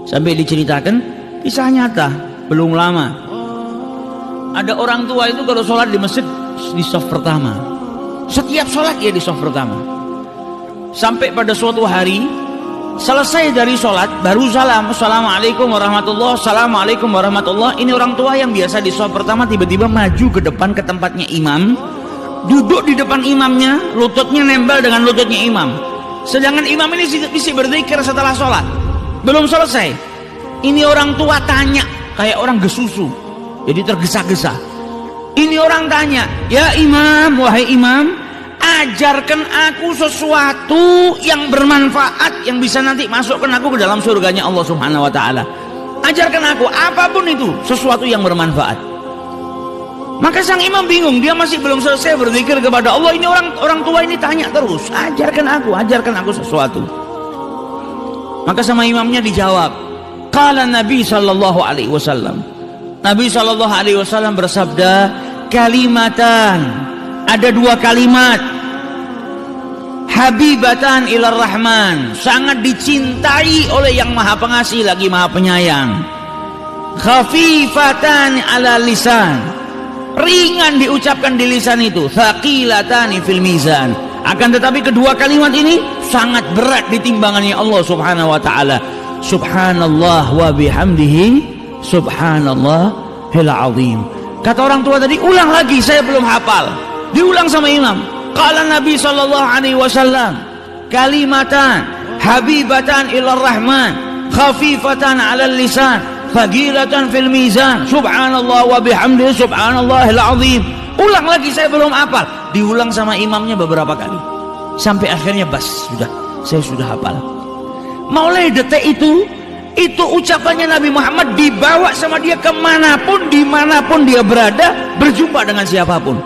Sampai diceritakan kisah nyata, belum lama ada orang tua itu kalau sholat di masjid di shaf pertama, setiap sholat dia di shaf pertama. Sampai pada suatu hari selesai dari sholat baru salam, assalamualaikum warahmatullah, assalamualaikum warahmatullah. Ini orang tua yang biasa di shaf pertama tiba-tiba maju ke depan ke tempatnya imam, duduk di depan imamnya, lututnya nempel dengan lututnya imam. Sedangkan imam ini bisa berzikir setelah sholat, belum selesai. Ini orang tua tanya kayak orang gesusu, jadi tergesa-gesa. Ini orang tanya, ya imam, wahai imam, ajarkan aku sesuatu yang bermanfaat yang bisa nanti masukkan aku ke dalam surganya Allah Subhanahu wa taala. Ajarkan aku apapun itu, sesuatu yang bermanfaat. Maka sang imam bingung, dia masih belum selesai berzikir kepada Allah. Ini orang tua ini tanya terus, ajarkan aku sesuatu. Maka sama imamnya dijawab, qala Nabi sallallahu alaihi wasallam. Nabi sallallahu alaihi wasallam bersabda, kalimatan, ada dua kalimat, habibatan ilar rahman, sangat dicintai oleh yang maha pengasih lagi maha penyayang. Khafifatan ala lisan, ringan diucapkan di lisan itu. Thaqilatani fil mizan, akan tetapi kedua kalimat ini sangat berat di timbangannya Allah Subhanahu wa taala. Subhanallah wa bihamdihi, subhanallahil azim. Kata orang tua tadi, ulang lagi, saya belum hafal. Diulang sama imam. Qala Nabi sallallahu alaihi wasallam, kalimatan habibatan ilar rahman, khafifatan 'alal lisan, thaqilatan fil mizan, subhanallah wa bihamdihi, subhanallahil azim. Ulang lagi, saya belum hafal. Diulang sama imamnya beberapa kali sampai akhirnya bas, saya sudah hafal. Mulai detik itu ucapannya Nabi Muhammad dibawa sama dia kemanapun, dimanapun dia berada, berjumpa dengan siapapun.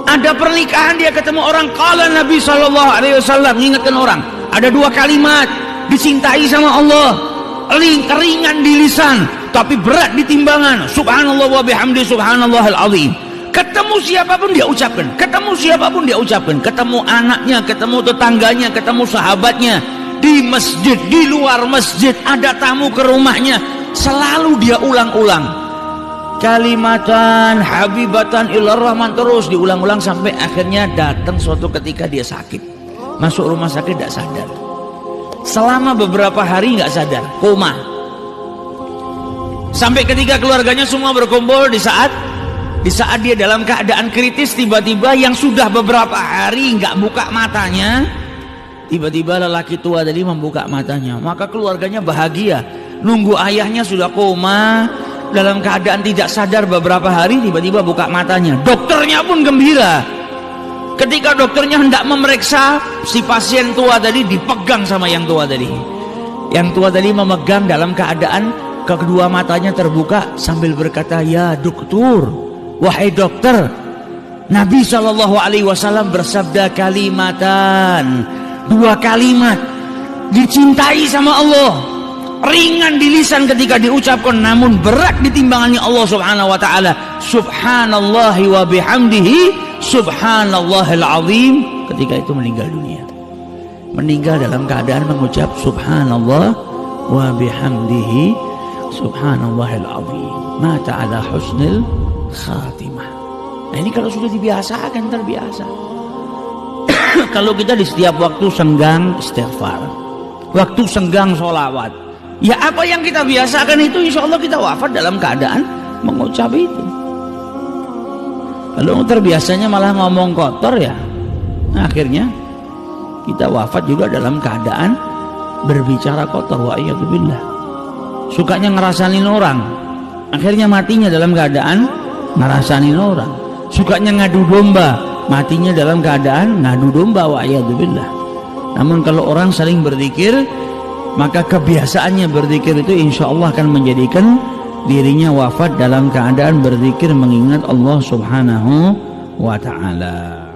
Ada pernikahan dia ketemu orang, qala Nabi sallallahu alaihi wasallam, ingatkan orang. Ada dua kalimat dicintai sama Allah, ringan di lisan tapi berat di timbangan. Subhanallah wa bihamdi, subhanallahil azim. Ketemu siapapun dia ucapkan, ketemu siapapun dia ucapkan, ketemu anaknya, ketemu tetangganya, ketemu sahabatnya, di masjid, di luar masjid, ada tamu ke rumahnya, selalu dia ulang-ulang kalimatan habibatan ilar rahman, terus diulang-ulang sampai akhirnya datang suatu ketika dia sakit, masuk rumah sakit tidak sadar, selama beberapa hari nggak sadar, koma. Sampai ketika keluarganya semua berkumpul, di saat dia dalam keadaan kritis, tiba-tiba yang sudah beberapa hari nggak buka matanya, tiba-tiba lelaki tua tadi membuka matanya. Maka keluarganya bahagia, nunggu ayahnya sudah koma dalam keadaan tidak sadar beberapa hari, tiba-tiba buka matanya. Dokternya pun gembira. Ketika dokternya hendak memeriksa si pasien tua tadi, dipegang sama yang tua tadi. Yang tua tadi memegang dalam keadaan kedua matanya terbuka sambil berkata, ya dokter, wahai dokter, Nabi Shallallahu Alaihi Wasallam bersabda kalimatan, dua kalimat dicintai sama Allah, ringan di lisan ketika diucapkan, namun berat di timbangannya Allah Subhanahu Wa Taala. Subhanallahi wa bihamdihi, subhanallahil azim. Ketika itu meninggal dunia, meninggal dalam keadaan mengucap Subhanallah wa bihamdihi, subhanallahil azim. Mata ala husnil khatimah. Nah ini kalau sudah dibiasakan, terbiasa. Kalau kita di setiap waktu senggang istighfar, waktu senggang sholawat, ya apa yang kita biasakan itu, insya Allah kita wafat dalam keadaan mengucap itu. Kalau terbiasanya malah ngomong kotor, ya nah, akhirnya kita wafat juga dalam keadaan berbicara kotor. Wa'iyatubillah. Sukanya ngerasanin orang, akhirnya matinya dalam keadaan ngerasanin orang. Sukanya ngadu domba, matinya dalam keadaan ngadu domba. Wa'iyatubillah. Namun kalau orang saling berzikir, maka kebiasaannya berzikir itu insya Allah akan menjadikan dirinya wafat dalam keadaan berzikir mengingat Allah Subhanahu wa ta'ala.